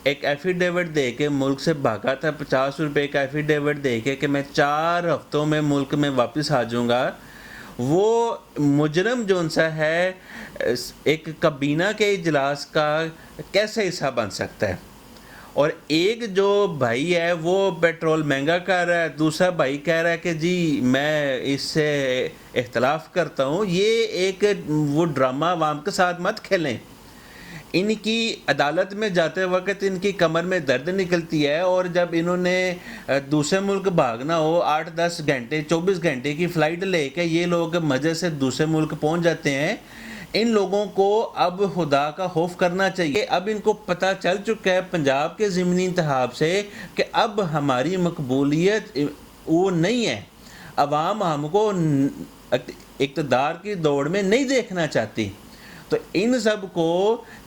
ایک ایفیڈیوٹ دے کے ملک سے بھاگا تھا، 50 روپے کا ایفیڈیوٹ دے کے کہ میں 4 ہفتوں میں ملک میں واپس آ جاؤں گا، وہ مجرم جون سا ہے ایک کابینہ کے اجلاس کا کیسے حصہ بن سکتا ہے؟ اور ایک جو بھائی ہے وہ پیٹرول مہنگا کر رہا ہے، دوسرا بھائی کہہ رہا ہے کہ جی میں اس سے اختلاف کرتا ہوں. یہ ایک وہ ڈرامہ عوام کے ساتھ مت کھیلیں. ان کی عدالت میں جاتے وقت ان کی کمر میں درد نکلتی ہے، اور جب انہوں نے دوسرے ملک بھاگنا ہو 8-10 گھنٹے 24 گھنٹے کی فلائٹ لے کے یہ لوگ مزے سے دوسرے ملک پہنچ جاتے ہیں. ان لوگوں کو اب خدا کا خوف کرنا چاہیے. اب ان کو پتہ چل چکا ہے پنجاب کے ضمنی انتخاب سے کہ اب ہماری مقبولیت وہ نہیں ہے. عوام ہم کو اقتدار کی دوڑ میں نہیں دیکھنا چاہتی. تو ان سب کو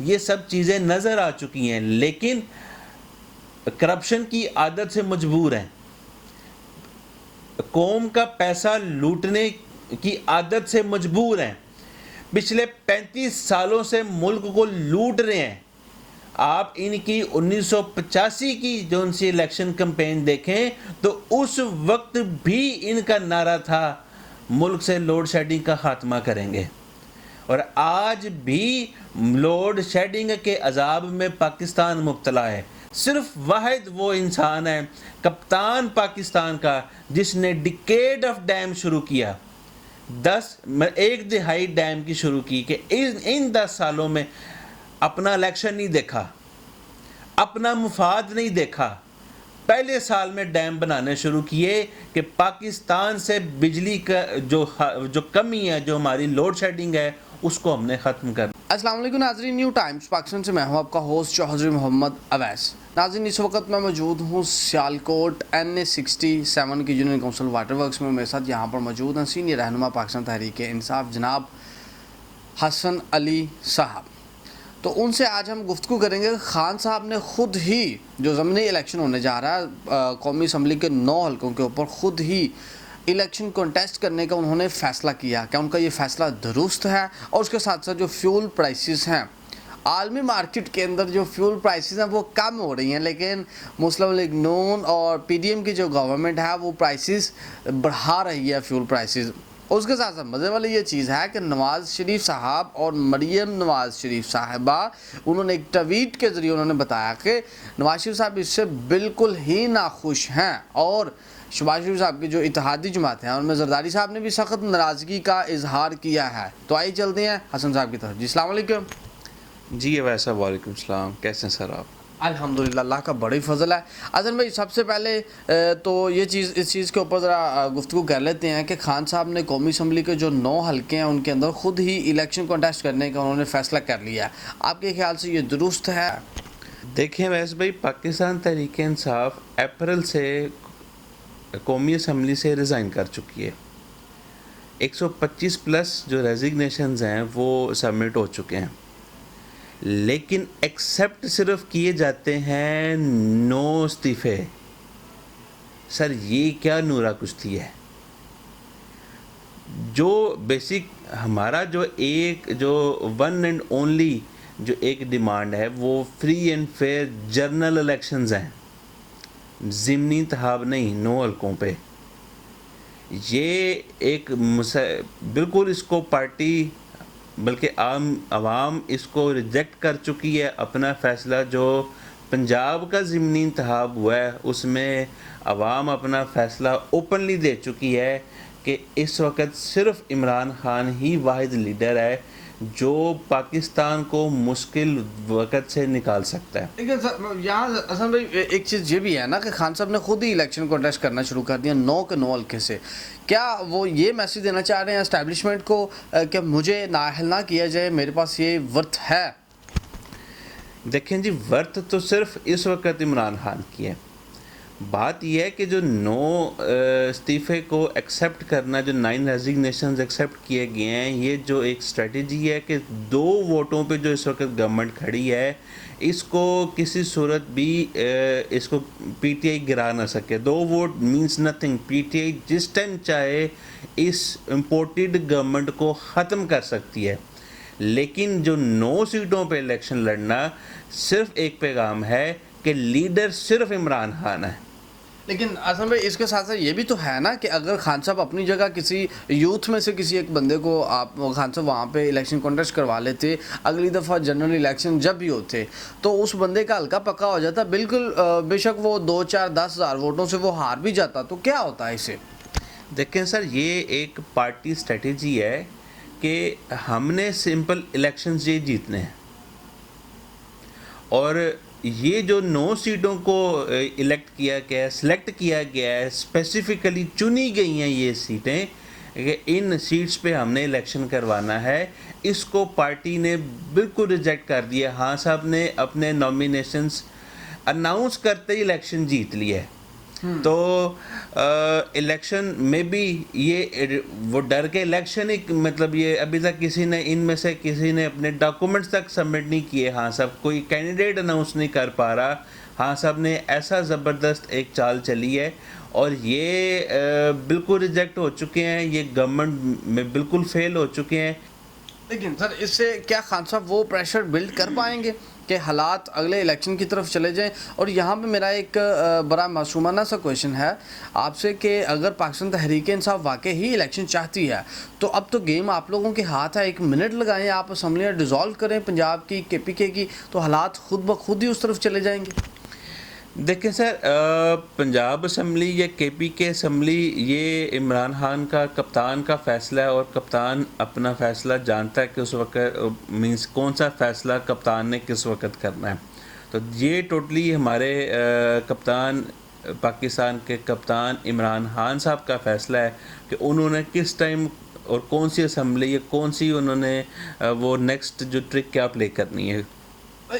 یہ سب چیزیں نظر آ چکی ہیں، لیکن کرپشن کی عادت سے مجبور ہیں، قوم کا پیسہ لوٹنے کی عادت سے مجبور ہیں. پچھلے 35 سالوں سے ملک کو لوٹ رہے ہیں. آپ ان کی 1985 کی جو ان سی الیکشن کمپین دیکھیں تو اس وقت بھی ان کا نعرہ تھا ملک سے لوڈ شیڈنگ کا خاتمہ کریں گے، اور آج بھی لوڈ شیڈنگ کے عذاب میں پاکستان مبتلا ہے. صرف واحد وہ انسان ہے کپتان پاکستان کا جس نے ڈیکیڈ آف ڈیم شروع کیا، 1/10 ڈیم کی شروع کی، کہ ان 10 سالوں میں اپنا الیکشن نہیں دیکھا، اپنا مفاد نہیں دیکھا. پہلے سال میں ڈیم بنانے شروع کیے کہ پاکستان سے بجلی کا جو کمی ہے، جو ہماری لوڈ شیڈنگ ہے، اس کو ہم نے ختم کر. السلام علیکم ناظرین، نیو ٹائمز پاکستان سے میں ہوں آپ کا ہوسٹ چوہدری محمد اویس. ناظرین، اس وقت میں موجود ہوں سیالکوٹ NA67 کی یونین کونسل واٹر ورکس میں. میرے ساتھ یہاں پر موجود ہیں سینئر رہنما پاکستان تحریک انصاف جناب حسن علی صاحب. تو ان سے آج ہم گفتگو کریں گے. خان صاحب نے خود ہی جو ضمنی الیکشن ہونے جا رہا ہے قومی اسمبلی کے 9 حلقوں کے اوپر، خود ہی الیکشن کنٹیسٹ کرنے کا انہوں نے فیصلہ کیا. کیا ان کا یہ فیصلہ درست ہے؟ اور اس کے ساتھ ساتھ جو فیول پرائسز ہیں عالمی مارکیٹ کے اندر، جو فیول پرائسز ہیں وہ کم ہو رہی ہیں، لیکن مسلم لیگ نون اور PDM کی جو گورنمنٹ ہے وہ پرائسز بڑھا رہی ہے فیول پرائسز. اس کے ساتھ ساتھ مزے والی یہ چیز ہے کہ نواز شریف صاحب اور مریم نواز شریف صاحبہ، انہوں نے ایک ٹویٹ کے ذریعے انہوں نے بتایا کہ نواز شریف صاحب اس سے بالکل ہی ناخوش ہیں، اور شہباز شریف صاحب کی جو اتحادی جماعت ہیں ان میں زرداری صاحب نے بھی سخت ناراضگی کا اظہار کیا ہے. تو آئیے چلتے ہیں حسن صاحب کی طرف. جی السلام علیکم. جی ویسا وعلیکم السلام، کیسے ہیں سر آپ؟ الحمدللہ، اللہ کا بڑی فضل ہے. اذن بھائی، سب سے پہلے تو اس چیز کے اوپر ذرا گفتگو کر لیتے ہیں کہ خان صاحب نے قومی اسمبلی کے جو 9 حلقے ہیں ان کے اندر خود ہی الیکشن کنٹیسٹ کرنے کا انہوں نے فیصلہ کر لیا. آپ کے خیال سے یہ درست ہے؟ دیکھیں ویسے بھائی، پاکستان تحریک انصاف اپریل سے قومی اسمبلی سے ریزائن کر چکی ہے. 125+ جو ریزگنیشنز ہیں وہ سبمٹ ہو چکے ہیں، لیکن ایکسیپٹ صرف کیے جاتے ہیں 9 استعفے. سر یہ کیا نورا کشتی ہے؟ جو بیسک ہمارا جو ون اینڈ اونلی جو ایک ڈیمانڈ ہے وہ free and fair general elections ہیں، ضمنی انتخاب نہیں 9 حلقوں پہ. یہ ایک بالکل اس کو پارٹی بلکہ عام عوام اس کو ریجیکٹ کر چکی ہے. اپنا فیصلہ جو پنجاب کا ضمنی انتخاب ہوا ہے اس میں عوام اپنا فیصلہ اوپنلی دے چکی ہے کہ اس وقت صرف عمران خان ہی واحد لیڈر ہے جو پاکستان کو مشکل وقت سے نکال سکتا ہے. لیکن یہاں حسن بھائی ایک چیز یہ بھی ہے نا کہ خان صاحب نے خود ہی الیکشن کنٹیسٹ کرنا شروع کر دیا 9 کے 9 حلقے سے. کیا وہ یہ میسیج دینا چاہ رہے ہیں اسٹیبلشمنٹ کو کہ مجھے نااہل نہ کیا جائے، میرے پاس یہ ورتھ ہے؟ دیکھیں جی، ورتھ تو صرف اس وقت عمران خان کی ہے. بات یہ ہے کہ جو 9 استعفے کو ایکسیپٹ کرنا، جو 9 ریزگنیشنز ایکسیپٹ کیے گئے ہیں، یہ جو ایک اسٹریٹجی ہے کہ 2 ووٹوں پہ جو اس وقت گورنمنٹ کھڑی ہے اس کو کسی صورت بھی اس کو PTI گرا نہ سکے. 2 ووٹ مینس نتھنگ. PTI جس ٹائم چاہے اس امپورٹڈ گورنمنٹ کو ختم کر سکتی ہے. لیکن جو 9 سیٹوں پہ الیکشن لڑنا صرف ایک پیغام ہے کہ لیڈر صرف عمران خان ہے. لیکن اصل میں اس کے ساتھ ساتھ یہ بھی تو ہے نا کہ اگر خان صاحب اپنی جگہ کسی یوتھ میں سے کسی ایک بندے کو آپ خان صاحب وہاں پہ الیکشن کانٹیسٹ کروا لیتے, اگلی دفعہ جنرل الیکشن جب بھی ہوتے تو اس بندے کا ہلکا پکا ہو جاتا, بالکل بے شک وہ 2 4 10 ہزار ووٹوں سے وہ ہار بھی جاتا, تو کیا ہوتا ہے اسے؟ دیکھیں سر, یہ ایک پارٹی اسٹریٹجی ہے کہ ہم نے سمپل الیکشنز یہ جیتنے ہیں, اور یہ جو 9 سیٹوں کو الیکٹ کیا گیا ہے, سلیکٹ کیا گیا ہے, اسپیسیفکلی چنی گئی ہیں یہ سیٹیں کہ ان سیٹس پہ ہم نے الیکشن کروانا ہے, اس کو پارٹی نے بالکل ریجیکٹ کر دیا. ہاں صاحب نے اپنے نامینیشنز اناؤنس کرتے ہی الیکشن جیت لیا ہے. تو الیکشن میں بھی یہ وہ ڈر کے الیکشن ہی, مطلب یہ ابھی تک کسی نے ان میں سے کسی نے اپنے ڈاکومنٹس تک سبمٹ نہیں کیے. ہاں صاحب کوئی کینڈیڈیٹ اناؤنس نہیں کر پا رہا. ہاں صاحب نے ایسا زبردست ایک چال چلی ہے اور یہ بالکل ریجیکٹ ہو چکے ہیں, یہ گورنمنٹ میں بالکل فیل ہو چکے ہیں. لیکن سر اس سے کیا خان صاحب وہ پریشر بلڈ کر پائیں گے کہ حالات اگلے الیکشن کی طرف چلے جائیں؟ اور یہاں پہ میرا ایک بڑا معصومانہ سا کویشچن ہے آپ سے کہ اگر پاکستان تحریک انصاف واقعی ہی الیکشن چاہتی ہے تو اب تو گیم آپ لوگوں کے ہاتھ ہے, 1 منٹ لگائیں, آپ اسمبلیاں ڈیزالو کریں پنجاب کی KPK کی, تو حالات خود بخود ہی اس طرف چلے جائیں گے. دیکھیں سر, پنجاب اسمبلی یا KPK اسمبلی یہ عمران خان کا کپتان کا فیصلہ ہے, اور کپتان اپنا فیصلہ جانتا ہے کہ اس وقت مینس کون سا فیصلہ کپتان نے کس وقت کرنا ہے. تو یہ ٹوٹلی ہمارے کپتان, پاکستان کے کپتان عمران خان صاحب کا فیصلہ ہے کہ انہوں نے کس ٹائم اور کون سی اسمبلی یا کون سی انہوں نے وہ نیکسٹ جو ٹرک کیا پلے کرنی ہے.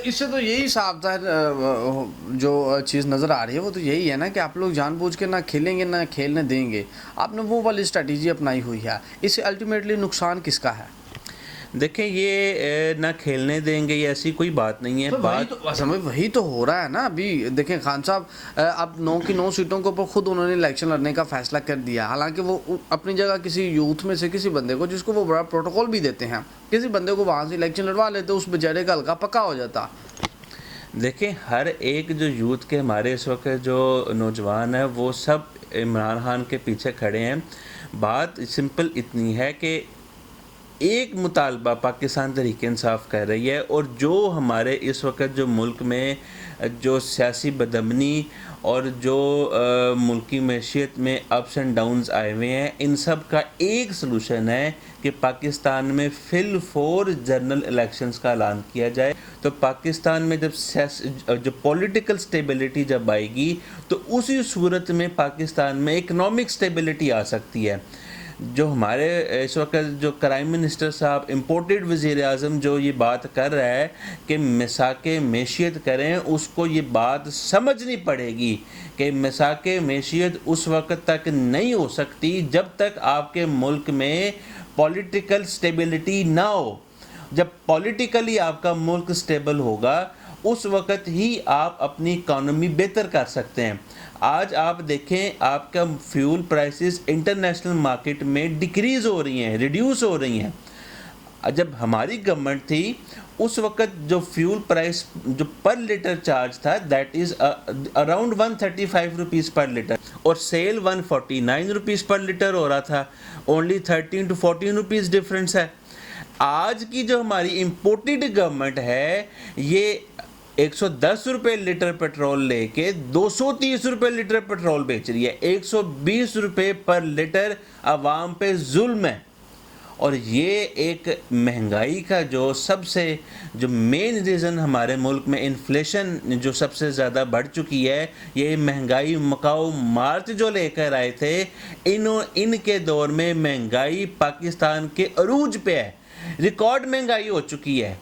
اس سے تو یہی صاف ظاہر جو چیز نظر آ رہی ہے وہ تو یہی ہے نا کہ آپ لوگ جان بوجھ کے نہ کھیلیں گے نہ کھیلنے دیں گے. آپ نے وہ والی اسٹریٹجی اپنائی ہوئی ہے, اس سے الٹیمیٹلی نقصان کس کا ہے؟ دیکھیں یہ نہ کھیلنے دیں گے, یہ ایسی کوئی بات نہیں ہے. وہی تو ہو رہا ہے نا. ابھی دیکھیں خان صاحب اب 9 کی 9 سیٹوں کے اوپر خود انہوں نے الیکشن لڑنے کا فیصلہ کر دیا, حالانکہ وہ اپنی جگہ کسی یوتھ میں سے کسی بندے کو, جس کو وہ بڑا پروٹوکول بھی دیتے ہیں, کسی بندے کو وہاں سے الیکشن لڑوا لیتے, اس بیچارے کا ہلکا پکا ہو جاتا. دیکھیں ہر ایک جو یوتھ کے ہمارے اس وقت جو نوجوان ہیں وہ سب عمران خان کے پیچھے کھڑے ہیں. بات سمپل اتنی ہے کہ ایک مطالبہ پاکستان تحریک انصاف کر رہی ہے, اور جو ہمارے اس وقت جو ملک میں جو سیاسی بدامنی اور جو ملکی معیشت میں اپس اینڈ ڈاؤنز آئے ہوئے ہیں, ان سب کا ایک سلوشن ہے کہ پاکستان میں فی الفور جنرل الیکشنز کا اعلان کیا جائے. تو پاکستان میں جب پولیٹیکل سٹیبلٹی جب آئے گی تو اسی صورت میں پاکستان میں اکنامک سٹیبلٹی آ سکتی ہے. جو ہمارے اس وقت جو کرائم منسٹر صاحب, امپورٹڈ وزیر اعظم جو یہ بات کر رہا ہے کہ مساق معیشت کریں, اس کو یہ بات سمجھنی پڑے گی کہ مساق معیشت اس وقت تک نہیں ہو سکتی جب تک آپ کے ملک میں پولیٹیکل سٹیبلٹی نہ ہو. جب پولیٹیکلی آپ کا ملک سٹیبل ہوگا اس وقت ہی آپ اپنی اکانومی بہتر کر سکتے ہیں. آج آپ دیکھیں آپ کا فیول پرائسز انٹرنیشنل مارکیٹ میں ڈیکریز ہو رہی ہیں, ریڈیوس ہو رہی ہیں. جب ہماری گورنمنٹ تھی اس وقت جو فیول پرائس جو پر لیٹر چارج تھا that is around 135 rupees per litre, اور سیل 149 روپیز پر لیٹر ہو رہا تھا. اونلی 13 to 14 روپیز ڈفرینس ہے. آج کی جو ہماری امپورٹڈ گورنمنٹ ہے یہ 110 روپے لیٹر پیٹرول لے کے 230 روپے لیٹر پیٹرول بیچ رہی ہے. 120 روپے پر لیٹر عوام پہ ظلم ہے. اور یہ ایک مہنگائی کا جو سب سے جو مین ریزن ہمارے ملک میں انفلیشن جو سب سے زیادہ بڑھ چکی ہے, یہ مہنگائی مکاؤ مارچ جو لے کر آئے تھے, ان کے دور میں مہنگائی پاکستان کے عروج پہ ہے, ریکارڈ مہنگائی ہو چکی ہے.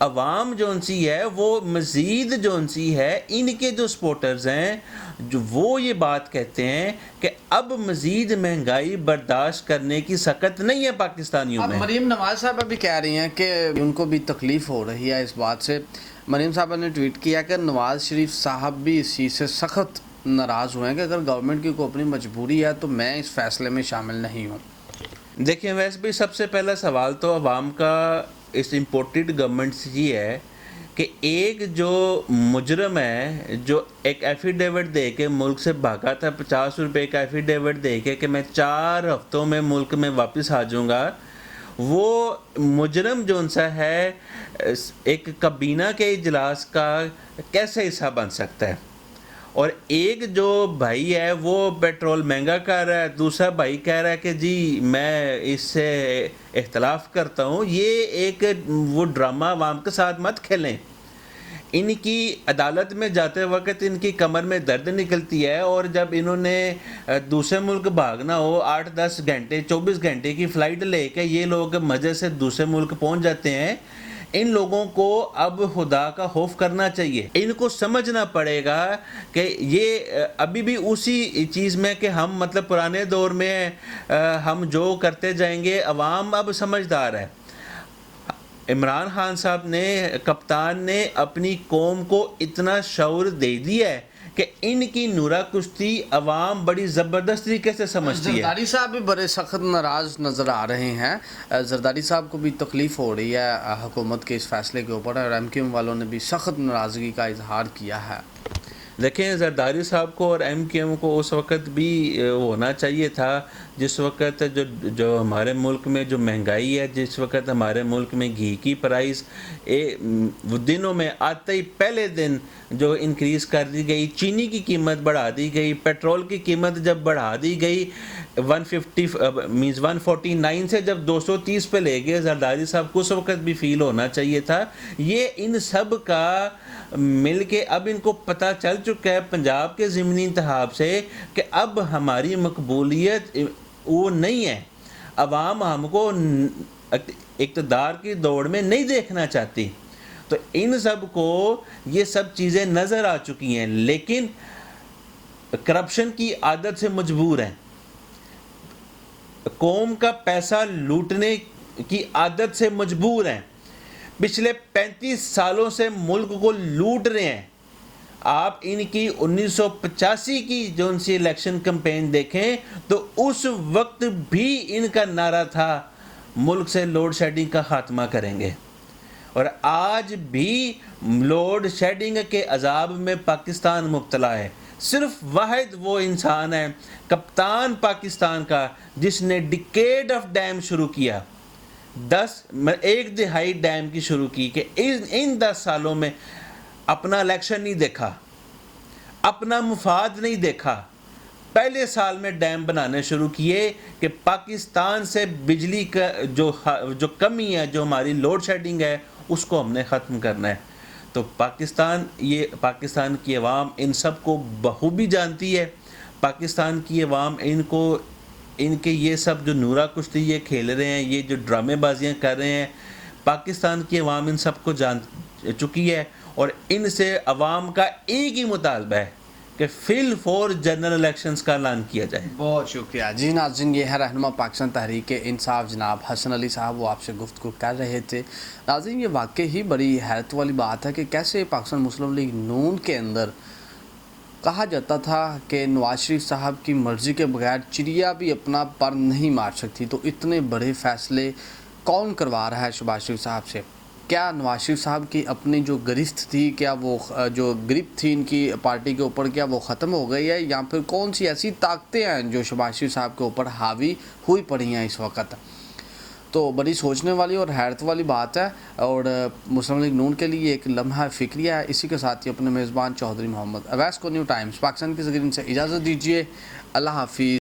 عوام جون سی ہے وہ مزید جون سی ہے, ان کے جو سپورٹرز ہیں جو وہ یہ بات کہتے ہیں کہ اب مزید مہنگائی برداشت کرنے کی سخت نہیں ہے پاکستانیوں میں. مریم نواز صاحبہ بھی کہہ رہی ہیں کہ ان کو بھی تکلیف ہو رہی ہے اس بات سے. مریم صاحبہ نے ٹویٹ کیا کہ نواز شریف صاحب بھی اس چیز سے سخت ناراض ہوئے ہیں کہ اگر گورنمنٹ کی کوئی اپنی مجبوری ہے تو میں اس فیصلے میں شامل نہیں ہوں. دیکھیں ویسے بھی سب سے پہلا سوال تو عوام کا اس امپورٹڈ گورنمنٹ سے یہ ہے کہ ایک جو مجرم ہے جو ایک ایفیڈیوٹ دے کے ملک سے بھاگا تھا 50 روپے کا ایفیڈیوٹ دے کے کہ میں 4 ہفتوں میں ملک میں واپس آ جاؤں گا، وہ مجرم جون سا ہے ایک کابینہ کے اجلاس کا کیسے حصہ بن سکتا ہے؟ اور ایک جو بھائی ہے وہ پیٹرول مہنگا کر رہا ہے، دوسرا بھائی کہہ رہا ہے کہ جی میں اس سے اختلاف کرتا ہوں۔ یہ ایک وہ ڈرامہ عوام کے ساتھ مت کھیلیں۔ ان کی عدالت میں جاتے وقت ان کی کمر میں درد نکلتی ہے، اور جب انہوں نے دوسرے ملک بھاگنا ہو 8-10 گھنٹے 24 گھنٹے کی فلائٹ لے کے یہ لوگ مزے سے دوسرے ملک پہنچ جاتے ہیں۔ ان لوگوں کو اب خدا کا خوف کرنا چاہیے، ان کو سمجھنا پڑے گا کہ یہ ابھی بھی اسی چیز میں کہ ہم مطلب پرانے دور میں ہم جو کرتے جائیں گے۔ عوام اب سمجھدار ہے۔ عمران خان صاحب نے، کپتان نے اپنی قوم کو اتنا شعور دے دیا ہے کہ ان کی نورا کشتی عوام بڑی زبردست طریقے سے سمجھتی ہے۔ زرداری صاحب بھی بڑے سخت ناراض نظر آ رہے ہیں۔ زرداری صاحب کو بھی تکلیف ہو رہی ہے حکومت کے اس فیصلے کے اوپر، اور ایم کیو ایم والوں نے بھی سخت ناراضگی کا اظہار کیا ہے۔ دیکھیں زرداری صاحب کو اور ایم کیو ایم کو اس وقت بھی ہونا چاہیے تھا جس وقت جو ہمارے ملک میں جو مہنگائی ہے، جس وقت ہمارے ملک میں گھی کی پرائز دنوں میں آتے ہی پہلے دن جو انکریز کر دی گئی، چینی کی قیمت بڑھا دی گئی، پیٹرول کی قیمت جب بڑھا دی گئی 149 سے جب 230 پہ لے گئے، زرداری صاحب کو اس وقت بھی فیل ہونا چاہیے تھا۔ یہ ان سب کا مل کے اب ان کو پتہ چل چکا ہے پنجاب کے ضمنی انتخاب سے کہ اب ہماری مقبولیت وہ نہیں ہے، عوام ہم کو اقتدار کی دوڑ میں نہیں دیکھنا چاہتی۔ تو ان سب کو یہ سب چیزیں نظر آ چکی ہیں، لیکن کرپشن کی عادت سے مجبور ہیں، قوم کا پیسہ لوٹنے کی عادت سے مجبور ہیں، پچھلے 35 سالوں سے ملک کو لوٹ رہے ہیں۔ آپ ان کی 1985 کی جو ان سی الیکشن کمپین دیکھیں تو اس وقت بھی ان کا نعرہ تھا ملک سے لوڈ شیڈنگ کا خاتمہ کریں گے، اور آج بھی لوڈ شیڈنگ کے عذاب میں پاکستان مبتلا ہے۔ صرف واحد وہ انسان ہے کپتان پاکستان کا جس نے ڈیکیڈ آف ڈیم شروع کیا، 1 دہائی ڈیم کی شروع کی، کہ ان 10 سالوں میں اپنا الیکشن نہیں دیکھا، اپنا مفاد نہیں دیکھا۔ پہلے سال میں ڈیم بنانے شروع کیے کہ پاکستان سے بجلی کا جو کمی ہے، جو ہماری لوڈ شیڈنگ ہے، اس کو ہم نے ختم کرنا ہے۔ تو پاکستان کی عوام ان سب کو بخوبی جانتی ہے۔ پاکستان کی عوام ان کے یہ سب جو نورا کشتی یہ کھیل رہے ہیں، یہ جو ڈرامے بازیاں کر رہے ہیں، پاکستان کی عوام ان سب کو جان چکی ہے، اور ان سے عوام کا ایک ہی مطالبہ ہے کہ فی الفور جنرل الیکشنز کا اعلان کیا جائے۔ بہت شکریہ جی ناظرین، یہ ہے رہنما پاکستان تحریک انصاف جناب حسن علی صاحب، وہ آپ سے گفتگو کر رہے تھے۔ ناظرین، یہ واقعی ہی بڑی حیرت والی بات ہے کہ کیسے پاکستان مسلم لیگ نون کے اندر کہا جاتا تھا کہ نواز شریف صاحب کی مرضی کے بغیر چڑیا بھی اپنا پر نہیں مار سکتی، تو اتنے بڑے فیصلے کون کروا رہا ہے شہباز شریف صاحب سے؟ کیا نواز شریف صاحب کی اپنی جو گرفت تھی، کیا وہ جو گرپ تھی ان کی پارٹی کے اوپر، کیا وہ ختم ہو گئی ہے، یا پھر کون سی ایسی طاقتیں ہیں جو شہباز شریف صاحب کے اوپر حاوی ہوئی پڑی ہیں اس وقت؟ تو بڑی سوچنے والی اور حیرت والی بات ہے، اور مسلم لیگ نون کے لیے ایک لمحہ فکریہ ہے۔ اسی کے ساتھ ہی اپنے میزبان چودھری محمد اویس کو نیو ٹائمز پاکستان کی زگرین سے اجازت دیجیے۔ اللہ حافظ۔